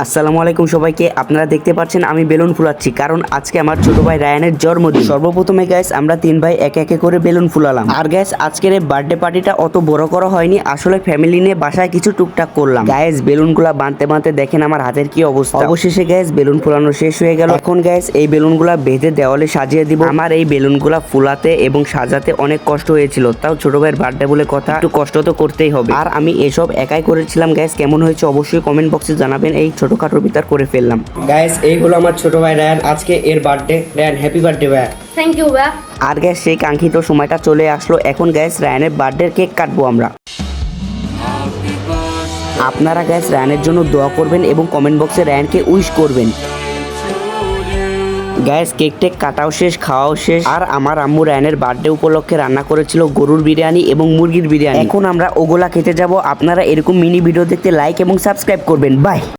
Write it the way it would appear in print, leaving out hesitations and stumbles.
আসসালামু আলাইকুম সবাইকে। আপনারা দেখতে পাচ্ছেন আমি বেলুন ফুলাচ্ছি, কারণ আজকে আমার ছোট ভাই রায়ানের জন্মদিন। সর্বপ্রথমে গ্যাস আমরা তিন ভাই একে একে করে বেলুন ফুলালাম। আর গ্যাস আজকের এই বার্থডে পার্টিটা অত বড় করা হয়নি, আসলে ফ্যামিলি নিয়ে বাসায় কিছু টুকটাক করলাম। গ্যাস বেলুনগুলা বাঁধতে বাঁধতে দেখেন আমার হাতের কি অবস্থা। অবশেষে গ্যাস বেলুন ফুলানো শেষ হয়ে গেল। এখন গ্যাস এই বেলুনগুলা বেঁধে দেওয়ালে সাজিয়ে দিব। আমার এই বেলুনগুলা ফুলাতে এবং সাজাতে অনেক কষ্ট হয়েছিল, তাও ছোট ভাইয়ের বার্থডে বলে কথা, একটু কষ্ট তো করতেই হবে। আর আমি এসব একাই করেছিলাম। গ্যাস কেমন হয়েছে অবশ্যই কমেন্ট বক্সে জানাবেন। এই ছোটখাটোর ভিতর করে ফেললাম। গাইস এই হলো আমার ছোট ভাই রায়ান, আজকে এর বার্থডে। রায়ান হ্যাপি বার্থডে ভাই। থ্যাংক ইউ ভাইয়া। আর গ্যাস সেই কাঙ্ক্ষিত সময়টা চলে আসলো। এখন গ্যাস রায়ানের বার্থডে কেক কাটবো আমরা। আপনারা গ্যাস রায়ানের জন্য দোয়া করবেন এবং কমেন্ট বক্সে রায়ানকে উইশ করবেন। গ্যাস কেক টেক কাটাও শেষ, খাওয়াও শেষ। আর আমার আম্মু রায়ানের বার্থডে উপলক্ষে রান্না করেছিল গরুর বিরিয়ানি এবং মুরগির বিরিয়ানি। এখন আমরা ওগুলা খেতে যাব। আপনারা এরকম মিনি ভিডিও দেখতে লাইক এবং সাবস্ক্রাইব করবেন। বাই।